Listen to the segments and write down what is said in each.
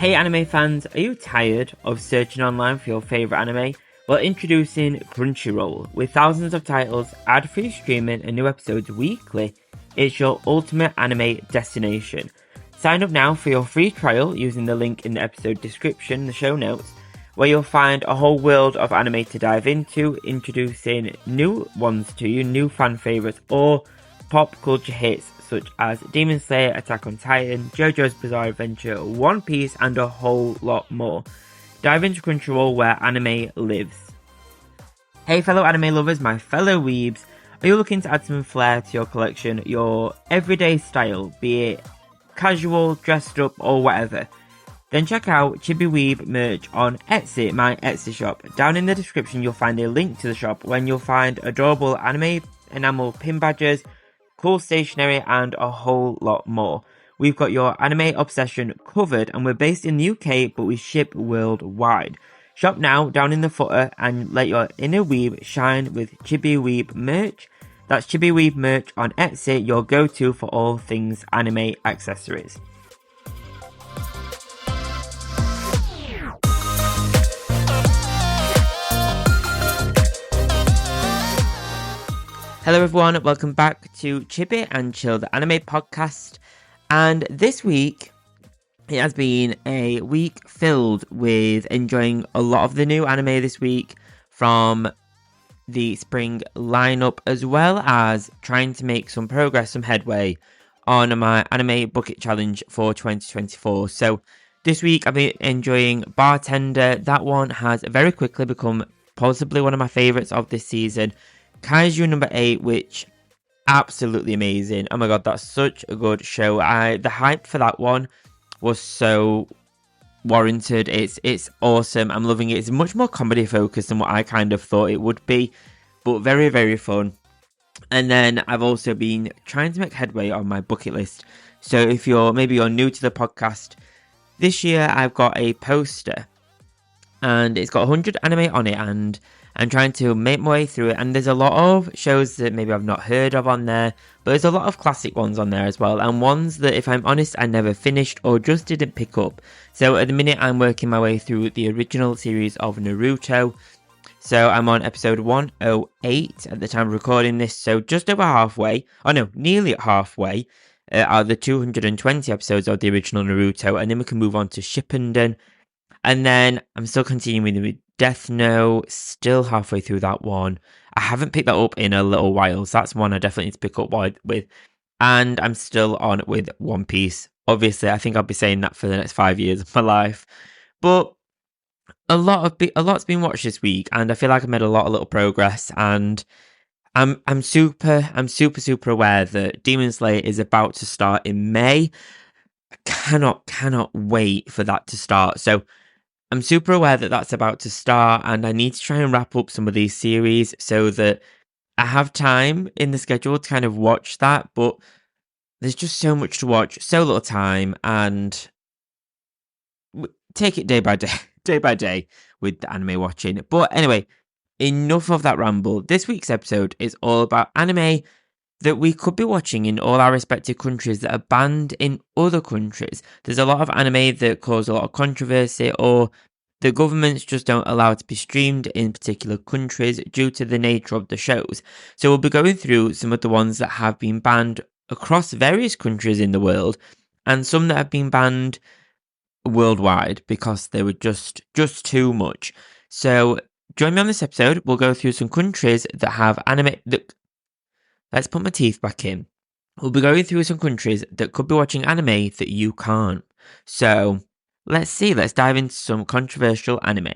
Hey anime fans, are you tired of searching online for your favourite anime? Well, introducing Crunchyroll. With thousands of titles, ad-free streaming and new episodes weekly, it's your ultimate anime destination. Sign up now for your free trial using the link in the episode description, the show notes, where you'll find a whole world of anime to dive into, introducing new ones to you, new fan favourites, or pop culture hits such as Demon Slayer, Attack on Titan, JoJo's Bizarre Adventure, One Piece, and a whole lot more. Dive into Crunchyroll where anime lives. Hey fellow anime lovers, my fellow weebs, are you looking to add some flair to your collection, your everyday style, be it casual, dressed up, or whatever? Then check out Chibi Weeb merch on Etsy, my Etsy shop. Down in the description you'll find a link to the shop when you'll find adorable anime enamel pin badges, cool stationery, and a whole lot more. We've got your anime obsession covered, and we're based in the UK, but we ship worldwide. Shop now down in the footer and let your inner weeb shine with Chibi Weeb merch. That's Chibi Weeb merch on Etsy, your go-to for all things anime accessories. Hello everyone, welcome back to Chibi and Chill, the anime podcast. And this week, it has been a week filled with enjoying a lot of the new anime this week from the spring lineup, as well as trying to make some progress, some headway on my anime bucket challenge for 2024. So this week I've been enjoying Bartender. That one has very quickly become possibly one of my favourites of this season. Kaiju number 8, which absolutely amazing. Oh my god, that's such a good show. The hype for that one was so warranted. It's awesome. I'm loving it. It's much more comedy focused than what I kind of thought it would be, but very, very fun. And then I've also been trying to make headway on my bucket list. So if you're new to the podcast, this year I've got a poster and it's got 100 anime on it, and I'm trying to make my way through it, and there's a lot of shows that maybe I've not heard of on there, but there's a lot of classic ones on there as well, and ones that, if I'm honest, I never finished or just didn't pick up. So at the minute I'm working my way through the original series of Naruto, so I'm on episode 108 at the time of recording this, so just over halfway, nearly at halfway, are the 220 episodes of the original Naruto, and then we can move on to Shippuden. And then I'm still continuing with Death Note, still halfway through that one. I haven't picked that up in a little while, so that's one I definitely need to pick up with. And I'm still on with One Piece. Obviously, I think I'll be saying that for the next 5 years of my life. But a lot's been watched this week, and I feel like I've made a lot of little progress. And I'm super aware that Demon Slayer is about to start in May. I cannot wait for that to start. So I'm super aware that that's about to start, and I need to try and wrap up some of these series so that I have time in the schedule to kind of watch that, but there's just so much to watch, so little time, and take it day by day with the anime watching. But anyway, enough of that ramble. This week's episode is all about anime that we could be watching in all our respective countries that are banned in other countries. There's a lot of anime that cause a lot of controversy, or the governments just don't allow it to be streamed in particular countries due to the nature of the shows. So we'll be going through some of the ones that have been banned across various countries in the world, and some that have been banned worldwide because they were just too much. So join me on this episode. We'll go through some countries that have anime that... Let's put my teeth back in. We'll be going through some countries that could be watching anime that you can't. So, let's dive into some controversial anime.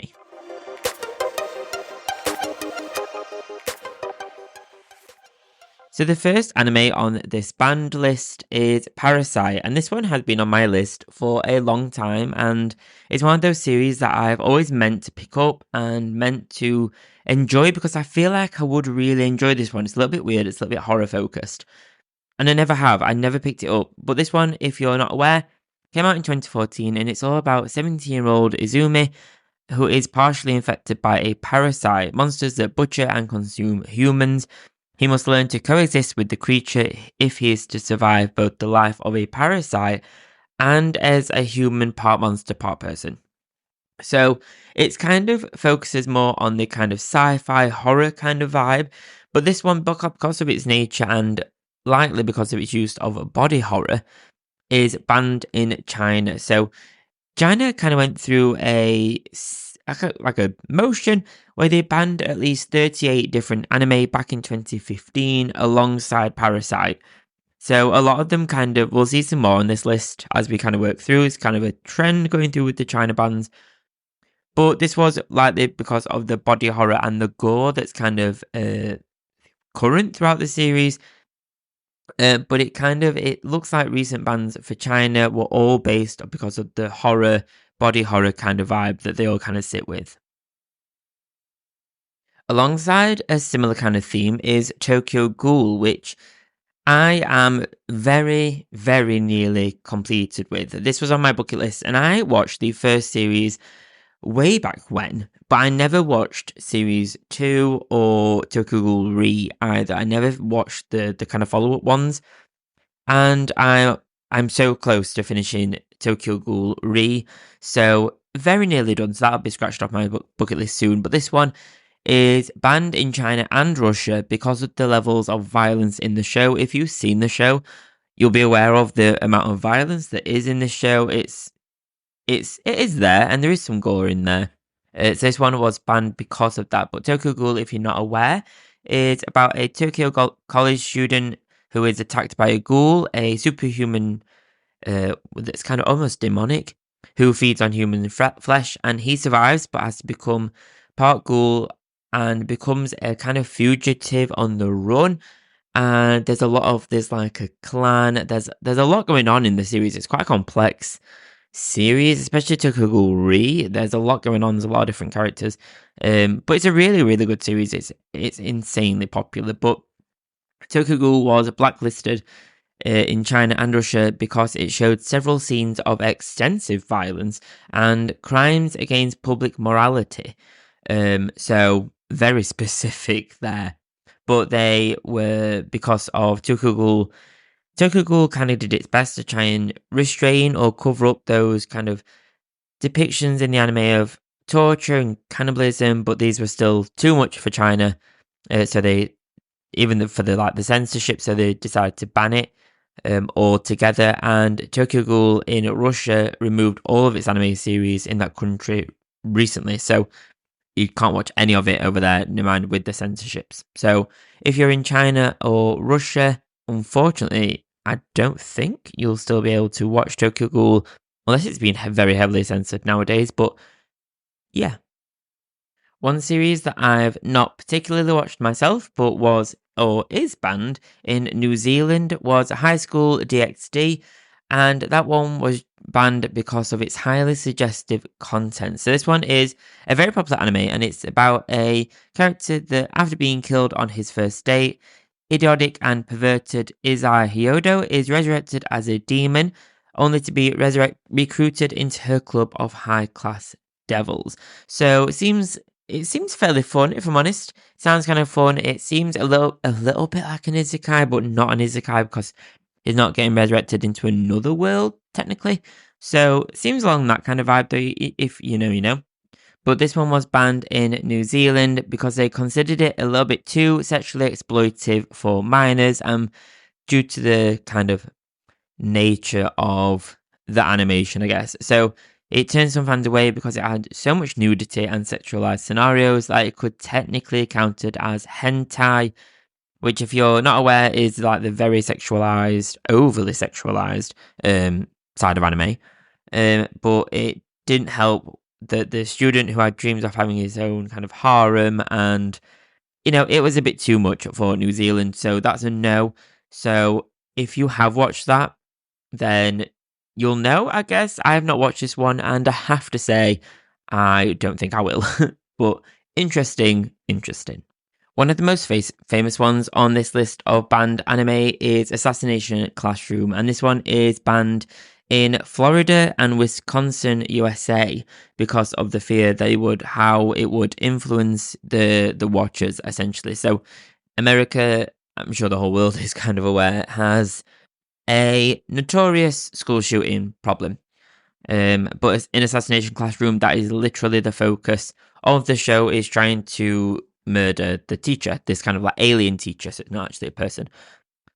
So the first anime on this banned list is Parasite, and this one has been on my list for a long time, and it's one of those series that I've always meant to pick up and meant to enjoy, because I feel like I would really enjoy this one. It's a little bit weird, it's a little bit horror focused, and I never picked it up. But this one, if you're not aware, came out in 2014, and it's all about 17-year-old Izumi, who is partially infected by a parasite, monsters that butcher and consume humans. He must learn to coexist with the creature if he is to survive both the life of a parasite and as a human part monster, part person. So it's kind of focuses more on the kind of sci-fi horror kind of vibe, but this one, because of its nature and likely because of its use of body horror, is banned in China. So China kind of went through like a motion where they banned at least 38 different anime back in 2015 alongside Parasite. So a lot of them we'll see some more on this list as we kind of work through. It's kind of a trend going through with the China bans. But this was likely because of the body horror and the gore that's kind of current throughout the series. But it looks like recent bans for China were all based because of the horror, body horror kind of vibe that they all kind of sit with. Alongside a similar kind of theme is Tokyo Ghoul, which I am very, very nearly completed with. This was on my bucket list, and I watched the first series way back when, but I never watched series 2 or Tokyo Ghoul Re either. I never watched the kind of follow-up ones, and I'm so close to finishing Tokyo Ghoul Re, so very nearly done, so that'll be scratched off my bucket list soon. But this one is banned in China and Russia because of the levels of violence in the show. If you've seen the show, you'll be aware of the amount of violence that is in this show. It is there, and there is some gore in there. So this one was banned because of that. But Tokyo Ghoul, if you're not aware, is about a Tokyo college student who is attacked by a ghoul, a superhuman that's kind of almost demonic, who feeds on human flesh, and he survives but has to become part ghoul and becomes a kind of fugitive on the run. And there's like a clan. There's a lot going on in the series. It's quite a complex series, especially Tokyo Ghoul Re. There's a lot going on. There's a lot of different characters. But it's a really, really good series. It's insanely popular. But Tokyo Ghoul was blacklisted in China and Russia because it showed several scenes of extensive violence and crimes against public morality. So very specific there. But they were because of Tokyo Ghoul. Tokyo Ghoul kind of did its best to try and restrain or cover up those kind of depictions in the anime of torture and cannibalism, but these were still too much for China. So they, for the censorship, so they decided to ban it altogether. And Tokyo Ghoul in Russia removed all of its anime series in that country recently. So you can't watch any of it over there, no mind with the censorships. So if you're in China or Russia, unfortunately, I don't think you'll still be able to watch Tokyo Ghoul unless it's been very heavily censored nowadays. But yeah. One series that I've not particularly watched myself, but was or is banned in New Zealand was High School DxD, and that one was banned because of its highly suggestive content. So this one is a very popular anime, and it's about a character that, after being killed on his first date, idiotic and perverted Izai Hyodo is resurrected as a demon, only to be recruited into her club of high-class devils. So it seems fairly fun, if I'm honest. It sounds kind of fun. It seems a little bit like an isekai, but not an isekai because he's not getting resurrected into another world, technically. So it seems along that kind of vibe, though, if you know, you know. But this one was banned in New Zealand because they considered it a little bit too sexually exploitive for minors, due to the kind of nature of the animation, I guess. So it turned some fans away because it had so much nudity and sexualized scenarios that it could technically counted as hentai, which, if you're not aware, is like the very sexualized, overly sexualized side of anime. But it didn't help the student who had dreams of having his own kind of harem, and it was a bit too much for New Zealand, so that's a no. So if you have watched that, then you'll know, I guess. I have not watched this one, and I have to say, I don't think I will. But interesting. One of the most famous ones on this list of banned anime is Assassination Classroom, and this one is banned in Florida and Wisconsin, USA, because of the fear how it would influence the watchers, essentially. So America, I'm sure the whole world is kind of aware, has a notorious school shooting problem. But in Assassination Classroom, that is literally the focus of the show, is trying to murder the teacher, this kind of like alien teacher, so it's not actually a person.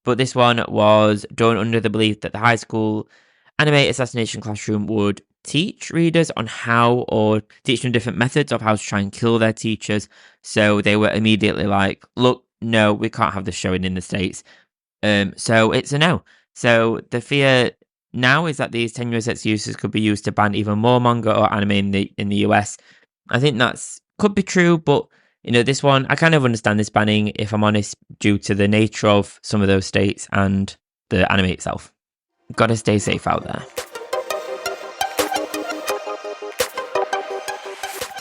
But this one was done under the belief that the high school anime Assassination Classroom would teach readers on how, or teach them different methods of how to try and kill their teachers. So they were immediately like, look, no, we can't have this showing in the States. So it's a no. So the fear now is that these tenuous excuses could be used to ban even more manga or anime in the US. I think that's could be true, but this one, I kind of understand this banning, if I'm honest, due to the nature of some of those states and the anime itself. Gotta stay safe out there.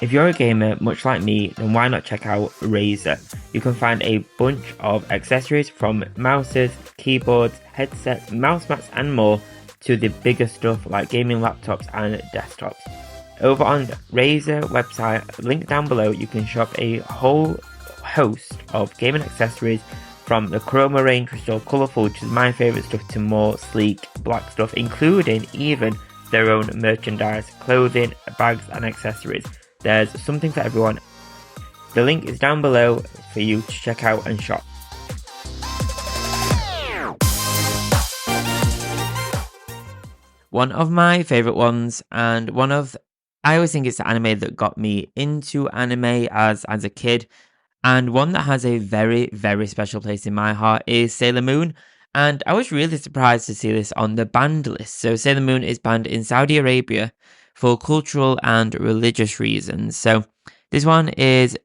If you're a gamer, much like me, then why not check out Razer? You can find a bunch of accessories from mouses, keyboards, headsets, mouse mats and more to the bigger stuff like gaming laptops and desktops. Over on the Razer website, linked down below, you can shop a whole host of gaming accessories from the Chroma range, which is all colourful, which is my favourite stuff, to more sleek black stuff, including even their own merchandise, clothing, bags and accessories. There's something for everyone. The link is down below for you to check out and shop. One of my favourite ones, and I always think it's the anime that got me into anime as a kid, and one that has a very, very special place in my heart, is Sailor Moon. And I was really surprised to see this on the banned list. So Sailor Moon is banned in Saudi Arabia for cultural and religious reasons. So this one is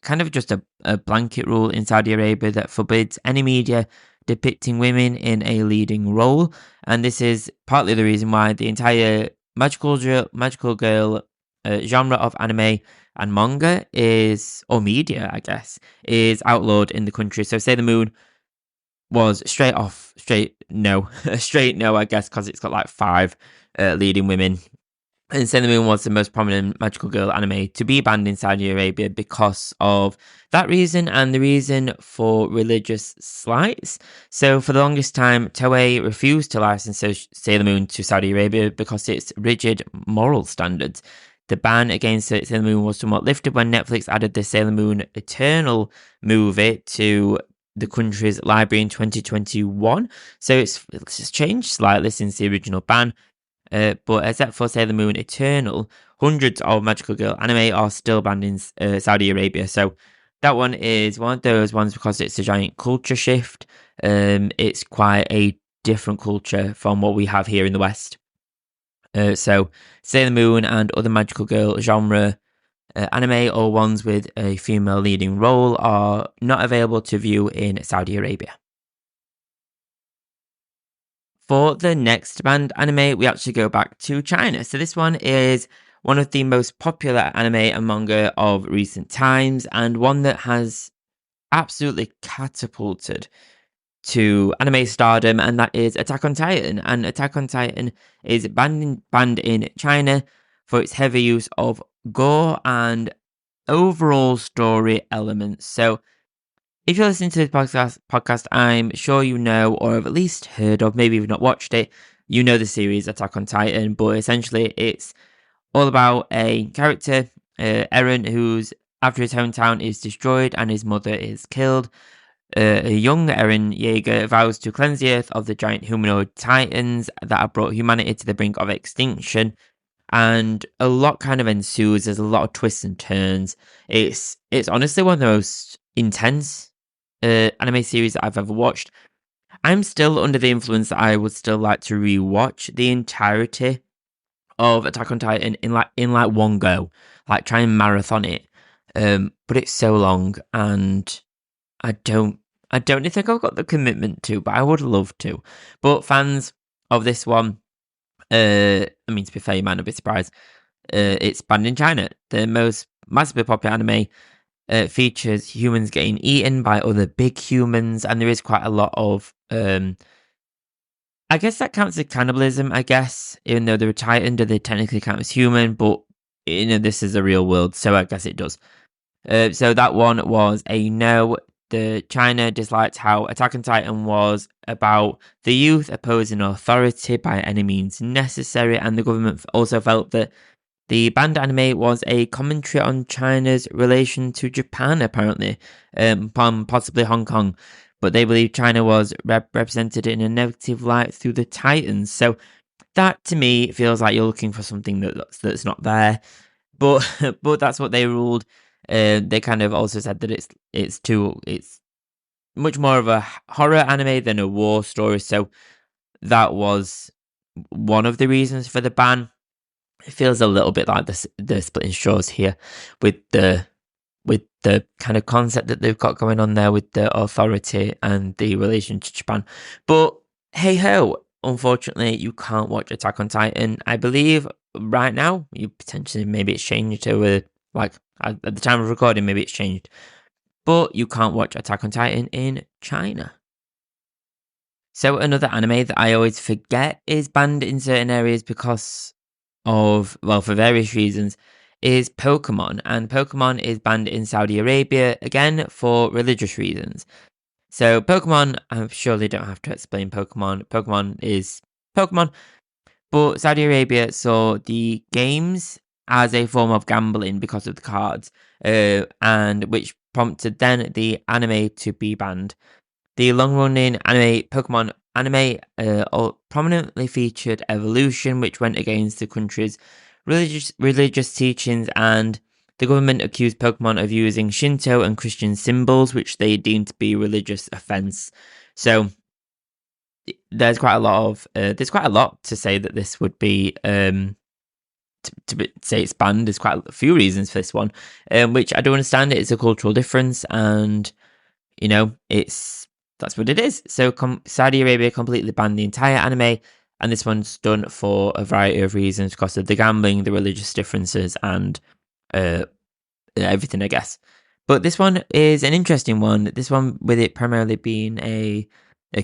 kind of just a blanket rule in Saudi Arabia that forbids any media depicting women in a leading role. And this is partly the reason why the entire magical girl genre of anime and manga or media, I guess, is outlawed in the country. So Sailor Moon was straight no, I guess, because it's got like 5 leading women. And Sailor Moon was the most prominent magical girl anime to be banned in Saudi Arabia because of that reason and the reason for religious slights. So for the longest time, Toei refused to license Sailor Moon to Saudi Arabia because of its rigid moral standards. The ban against Sailor Moon was somewhat lifted when Netflix added the Sailor Moon Eternal movie to the country's library in 2021. So it's changed slightly since the original ban. But except for Sailor Moon Eternal, hundreds of magical girl anime are still banned in Saudi Arabia. So that one is one of those ones because it's a giant culture shift. It's quite a different culture from what we have here in the West. So Sailor Moon and other magical girl genre anime or ones with a female leading role are not available to view in Saudi Arabia. For the next banned anime, we actually go back to China. So this one is one of the most popular anime and manga of recent times, and one that has absolutely catapulted to anime stardom, and that is Attack on Titan. And Attack on Titan is banned in China for its heavy use of gore and overall story elements. So if you're listening to this podcast, I'm sure you know, or have at least heard of, maybe you've not watched it, you know the series Attack on Titan, but essentially it's all about a character, Eren, who's after his hometown is destroyed and his mother is killed. A young Eren Yeager vows to cleanse the earth of the giant humanoid titans that have brought humanity to the brink of extinction. And a lot kind of ensues. There's a lot of twists and turns. It's honestly one of the most intense anime series that I've ever watched. I'm still under the influence that I would still like to rewatch the entirety of Attack on Titan in one go, like try and marathon it. But it's so long, and I don't think I've got the commitment to, but I would love to. But fans of this one, I mean, to be fair, you might not be surprised. It's banned in China. The most massively popular anime features humans getting eaten by other big humans, and there is quite a lot of I guess that counts as cannibalism, I guess, even though they're Titan, do they technically count as human? But this is a real world, so I guess it does. So that one was a no. the China disliked how Attack on Titan was about the youth opposing authority by any means necessary, and the government also felt that the banned anime was a commentary on China's relation to Japan, apparently, possibly Hong Kong. But they believe China was represented in a negative light through the Titans. So that, to me, feels like you're looking for something that's not there. But but that's what they ruled. They kind of also said that it's much more of a horror anime than a war story. So that was one of the reasons for the ban. It feels a little bit like the splitting straws here with the kind of concept that they've got going on there with the authority and the relation to Japan. But hey ho, unfortunately, you can't watch Attack on Titan. I believe right now, you potentially maybe it's changed to like at the time of recording, maybe it's changed. But you can't watch Attack on Titan in China. So another anime that I always forget is banned in certain areas because of, well, for various reasons, is Pokemon. And Pokemon is banned in Saudi Arabia, again, for religious reasons. So Pokemon, I surely don't have to explain Pokemon. Pokemon is Pokemon. But Saudi Arabia saw the games as a form of gambling because of the cards, and which prompted then the anime to be banned. The long-running anime Pokemon anime prominently featured evolution, which went against the country's religious teachings, and the government accused Pokemon of using Shinto and Christian symbols, which they deemed to be religious offense. So there's quite a lot to say that this would be to say it's banned. There's quite a few reasons for this one, which I don't understand. It's a cultural difference, and that's what it is. So Saudi Arabia completely banned the entire anime, and this one's done for a variety of reasons because of the gambling, the religious differences, and everything, I guess. But this one is an interesting one. This one, with it primarily being a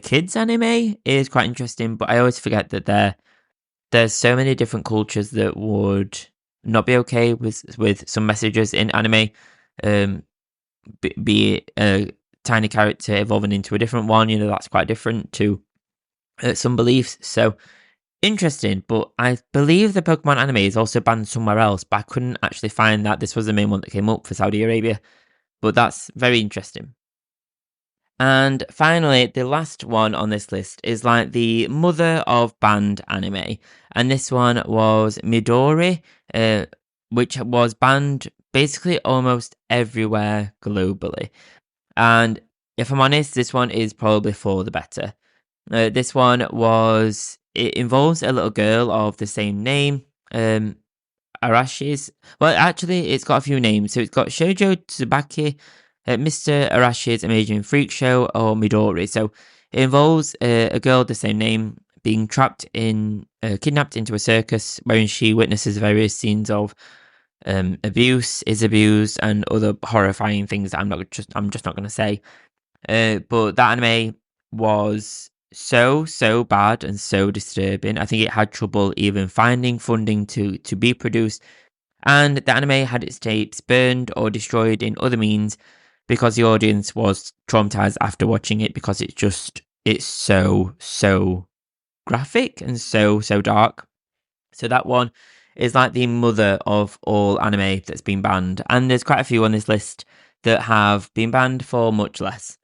kids anime, is quite interesting. But I always forget that there's so many different cultures that would not be okay with some messages in anime. Be it a tiny character evolving into a different one, that's quite different to some beliefs. So interesting. But I believe the Pokemon anime is also banned somewhere else, but I couldn't actually find that. This was the main one that came up for Saudi Arabia, but that's very interesting. And finally, the last one on this list is like the mother of banned anime, and this one was Midori, which was banned basically almost everywhere globally. And if I'm honest, this one is probably for the better. This one it involves a little girl of the same name, Arashi's. Well, actually, it's got a few names. So it's got Shoujo Tsubaki, Mr. Arashi's Amazing Freak Show, or Midori. So it involves a girl of the same name being kidnapped into a circus, wherein she witnesses various scenes of abuse, is abused, and other horrifying things that I'm just not going to say. But that anime was so bad and so disturbing. I think it had trouble even finding funding to be produced, and the anime had its tapes burned or destroyed in other means because the audience was traumatized after watching it, because it's so graphic and so dark. So that one is like the mother of all anime that's been banned, and there's quite a few on this list that have been banned for much less.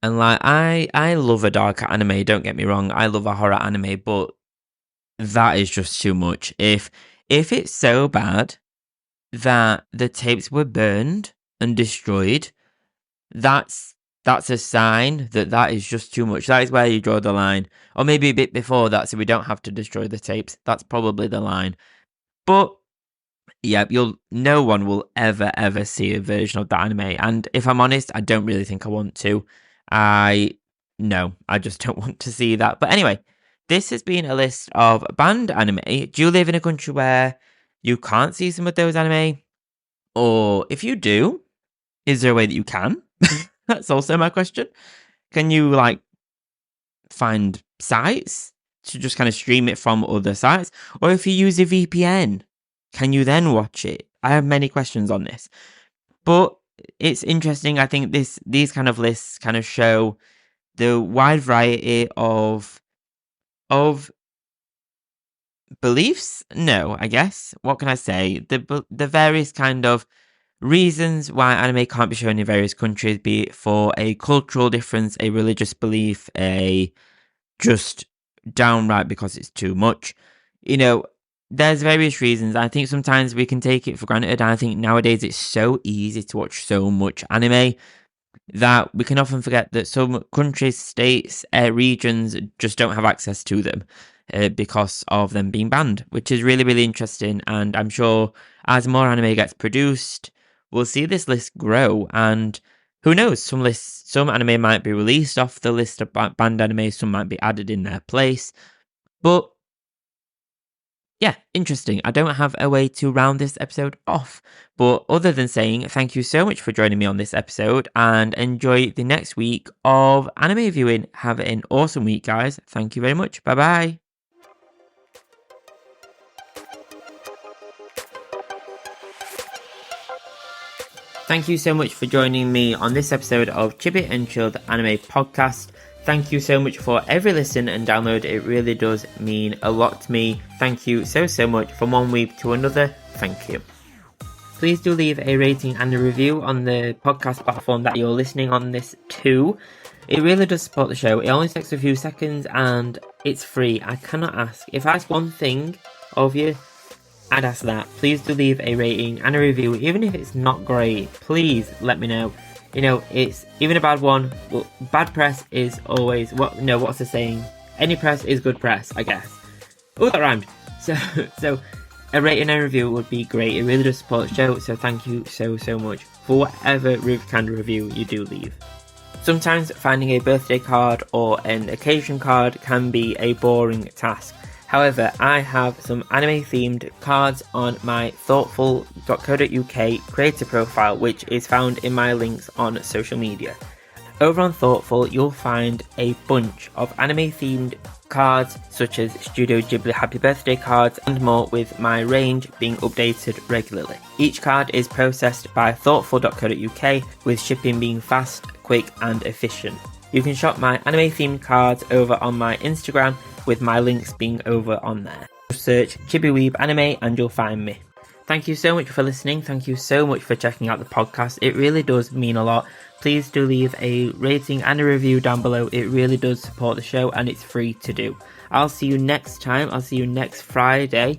And like I love a dark anime, don't get me wrong, I love a horror anime, but that is just too much. If it's so bad that the tapes were burned and destroyed, that's a sign that is just too much. That is where you draw the line. Or maybe a bit before that, so we don't have to destroy the tapes. That's probably the line. But yeah, no one will ever see a version of that anime. And if I'm honest, I don't really think I want to. I just don't want to see that. But anyway, this has been a list of banned anime. Do you live in a country where you can't see some of those anime? Or if you do, is there a way that you can? That's also my question. Can you find sites to just kind of stream it from other sites? Or if you use a VPN, can you then watch it? I have many questions on this. But it's interesting. I think these kind of lists kind of show the wide variety of beliefs. No, I guess. What can I say? The various kind of reasons why anime can't be shown in various countries, be it for a cultural difference, a religious belief, a just downright because it's too much. There's various reasons. I think sometimes we can take it for granted. I think nowadays it's so easy to watch so much anime that we can often forget that some countries, states, regions just don't have access to them because of them being banned, which is really, really interesting. And I'm sure as more anime gets produced, we'll see this list grow. And who knows, some anime might be released off the list of banned anime, some might be added in their place. But yeah, interesting. I don't have a way to round this episode off, but other than saying thank you so much for joining me on this episode and enjoy the next week of anime viewing. Have an awesome week, guys. Thank you very much. Bye bye. Thank you so much for joining me on this episode of Chibi and Chilled Anime Podcast. Thank you so much for every listen and download. It really does mean a lot to me. Thank you so much from one week to another. Thank you. Please do leave a rating and a review on the podcast platform that you're listening on this to. It really does support the show. It only takes a few seconds and it's free. I cannot ask. If I ask one thing of you, I'd ask that. Please do leave a rating and a review. Even if it's not great, please let me know. It's even a bad one. Well, bad press is always what's the saying? Any press is good press, I guess. Oh, that rhymed. So a rating and review would be great. It really does support the show. So thank you so much for whatever kind of review you do leave. Sometimes finding a birthday card or an occasion card can be a boring task. However, I have some anime-themed cards on my Thortful.co.uk creator profile, which is found in my links on social media. Over on Thortful, you'll find a bunch of anime-themed cards, such as Studio Ghibli Happy Birthday cards and more, with my range being updated regularly. Each card is processed by Thortful.co.uk, with shipping being fast, quick and efficient. You can shop my anime-themed cards over on my Instagram, with my links being over on there. Search Chibiweeb Anime and you'll find me. Thank you so much for listening. Thank you so much for checking out the podcast. It really does mean a lot. Please do leave a rating and a review down below. It really does support the show and it's free to do. I'll see you next time. I'll see you next Friday.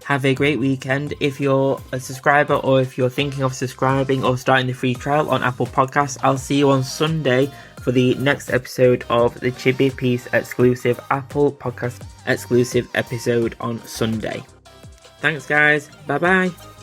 Have a great weekend. If you're a subscriber or if you're thinking of subscribing or starting the free trial on Apple Podcasts, I'll see you on Sunday for the next episode of the Chibi Piece exclusive Apple Podcast exclusive episode on Sunday. Thanks guys. Bye bye.